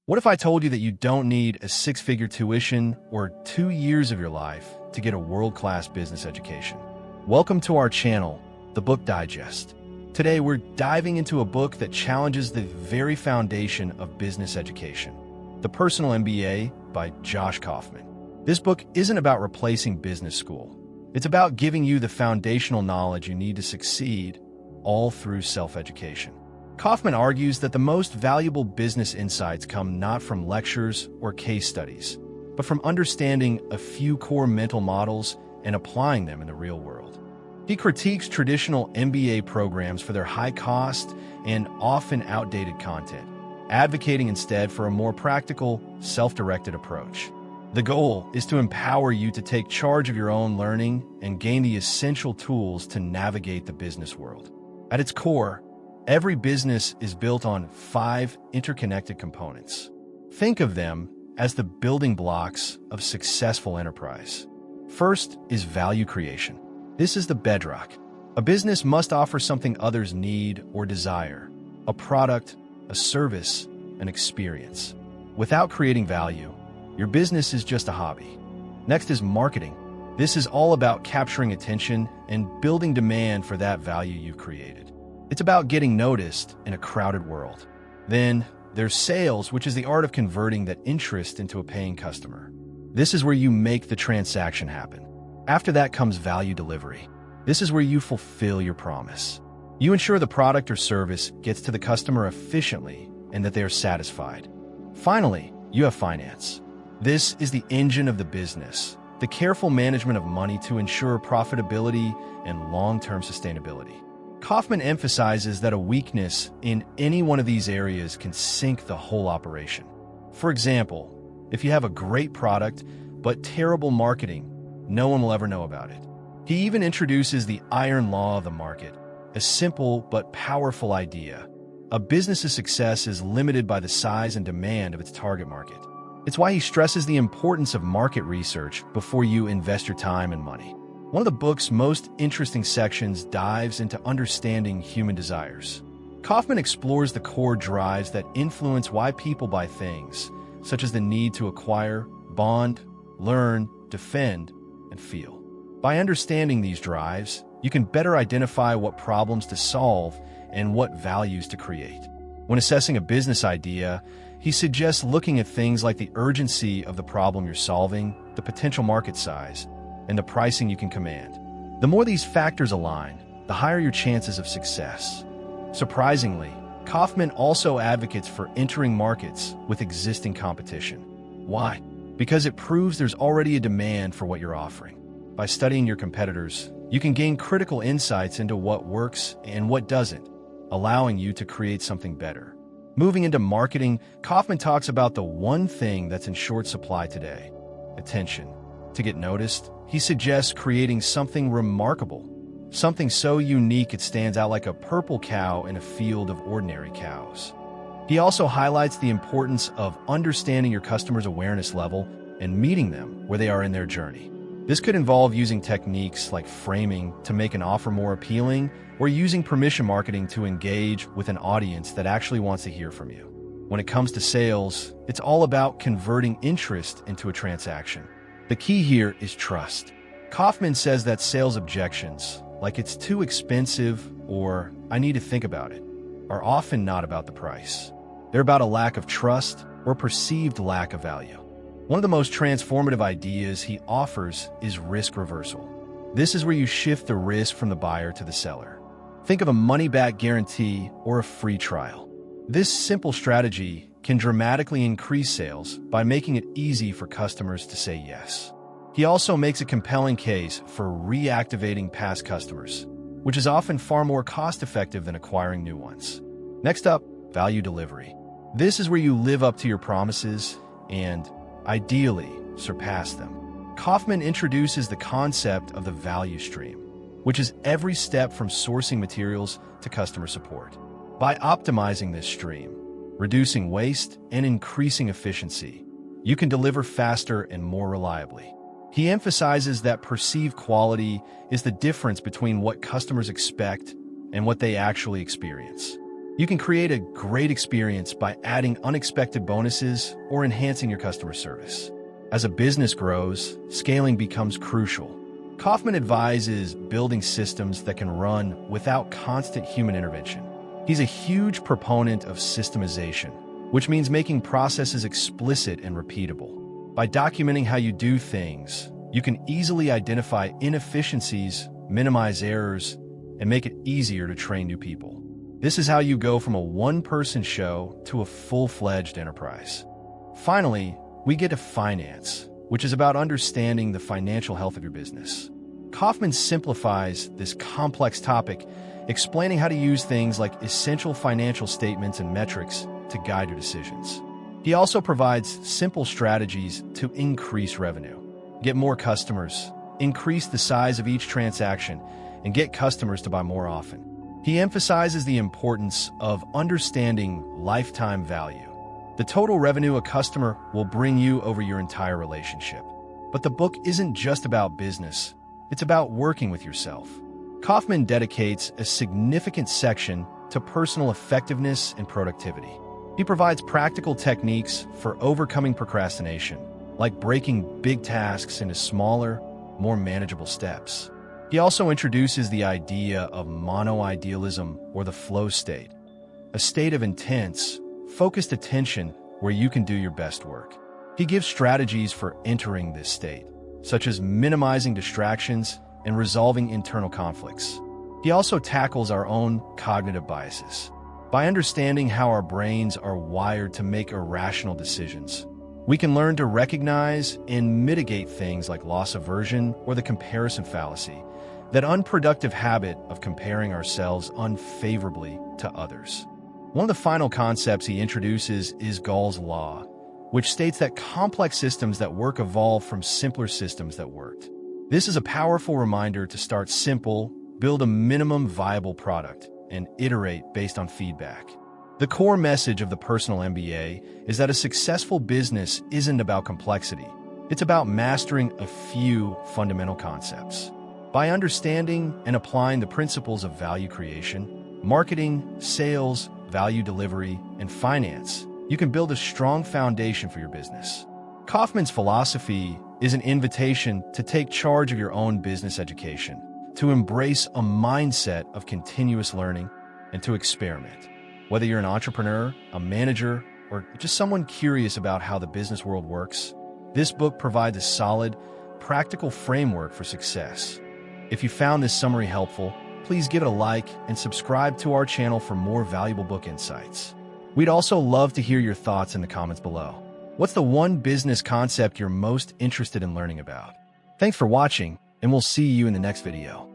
What if I told you that you don't need a six-figure tuition or 2 years of your life to get a world-class business education? Welcome to our channel, The Book Digest. Today, we're diving into a book that challenges the very foundation of business education, The Personal MBA by Josh Kaufman. This book isn't about replacing business school. It's about giving you the foundational knowledge you need to succeed, all through self-education. Kaufman argues that the most valuable business insights come not from lectures or case studies, but from understanding a few core mental models and applying them in the real world. He critiques traditional MBA programs for their high cost and often outdated content, advocating instead for a more practical, self-directed approach. The goal is to empower you to take charge of your own learning and gain the essential tools to navigate the business world. At its core, every business is built on 5 interconnected components. Think of them as the building blocks of successful enterprise. First is value creation. This is the bedrock. A business must offer something others need or desire: a product, a service, an experience. Without creating value, your business is just a hobby. Next is marketing. This is all about capturing attention and building demand for that value you've created. It's about getting noticed in a crowded world. Then there's sales, which is the art of converting that interest into a paying customer. This is where you make the transaction happen. After that comes value delivery. This is where you fulfill your promise. You ensure the product or service gets to the customer efficiently and that they are satisfied. Finally, you have finance. This is the engine of the business, the careful management of money to ensure profitability and long-term sustainability. Kaufman emphasizes that a weakness in any one of these areas can sink the whole operation. For example, if you have a great product but terrible marketing, no one will ever know about it. He even introduces the iron law of the market, a simple but powerful idea. A business's success is limited by the size and demand of its target market. It's why he stresses the importance of market research before you invest your time and money. One of the book's most interesting sections dives into understanding human desires. Kaufman explores the core drives that influence why people buy things, such as the need to acquire, bond, learn, defend, and feel. By understanding these drives, you can better identify what problems to solve and what values to create. When assessing a business idea, he suggests looking at things like the urgency of the problem you're solving, the potential market size, and the pricing you can command. The more these factors align, the higher your chances of success. Surprisingly, Kaufman also advocates for entering markets with existing competition. Why? Because it proves there's already a demand for what you're offering. By studying your competitors, you can gain critical insights into what works and what doesn't, allowing you to create something better. Moving into marketing, Kaufman talks about the one thing that's in short supply today: attention. To get noticed, he suggests creating something remarkable, something so unique it stands out like a purple cow in a field of ordinary cows. He also highlights the importance of understanding your customer's awareness level and meeting them where they are in their journey. This could involve using techniques like framing to make an offer more appealing, or using permission marketing to engage with an audience that actually wants to hear from you. When it comes to sales, it's all about converting interest into a transaction. The key here is trust. Kaufman says that sales objections, like "it's too expensive" or "I need to think about it," are often not about the price. They're about a lack of trust or perceived lack of value. One of the most transformative ideas he offers is risk reversal. This is where you shift the risk from the buyer to the seller. Think of a money-back guarantee or a free trial. This simple strategy can dramatically increase sales by making it easy for customers to say yes. He also makes a compelling case for reactivating past customers, which is often far more cost-effective than acquiring new ones. Next up, value delivery. This is where you live up to your promises and, ideally, surpass them. Kaufman introduces the concept of the value stream, which is every step from sourcing materials to customer support. By optimizing this stream, reducing waste, and increasing efficiency, you can deliver faster and more reliably. He emphasizes that perceived quality is the difference between what customers expect and what they actually experience. You can create a great experience by adding unexpected bonuses or enhancing your customer service. As a business grows, scaling becomes crucial. Kaufman advises building systems that can run without constant human intervention. He's a huge proponent of systemization, which means making processes explicit and repeatable. By documenting how you do things, you can easily identify inefficiencies, minimize errors, and make it easier to train new people. This is how you go from a one-person show to a full-fledged enterprise. Finally, we get to finance, which is about understanding the financial health of your business. Kaufman simplifies this complex topic, explaining how to use things like essential financial statements and metrics to guide your decisions. He also provides simple strategies to increase revenue, get more customers, increase the size of each transaction, and get customers to buy more often. He emphasizes the importance of understanding lifetime value, the total revenue a customer will bring you over your entire relationship. But the book isn't just about business, it's about working with yourself. Kaufman dedicates a significant section to personal effectiveness and productivity. He provides practical techniques for overcoming procrastination, like breaking big tasks into smaller, more manageable steps. He also introduces the idea of mono-idealism or the flow state, a state of intense, focused attention where you can do your best work. He gives strategies for entering this state, such as minimizing distractions and resolving internal conflicts. He also tackles our own cognitive biases. By understanding how our brains are wired to make irrational decisions, we can learn to recognize and mitigate things like loss aversion or the comparison fallacy, that unproductive habit of comparing ourselves unfavorably to others. One of the final concepts he introduces is Gall's law, which states that complex systems that work evolve from simpler systems that worked. This is a powerful reminder to start simple, build a minimum viable product, and iterate based on feedback. The core message of the Personal MBA is that a successful business isn't about complexity. It's about mastering a few fundamental concepts. By understanding and applying the principles of value creation, marketing, sales, value delivery, and finance, you can build a strong foundation for your business. Kaufman's philosophy is an invitation to take charge of your own business education, to embrace a mindset of continuous learning, and to experiment. Whether you're an entrepreneur, a manager, or just someone curious about how the business world works, this book provides a solid, practical framework for success. If you found this summary helpful, please give it a like and subscribe to our channel for more valuable book insights. We'd also love to hear your thoughts in the comments below. What's the one business concept you're most interested in learning about? Thanks for watching, and we'll see you in the next video.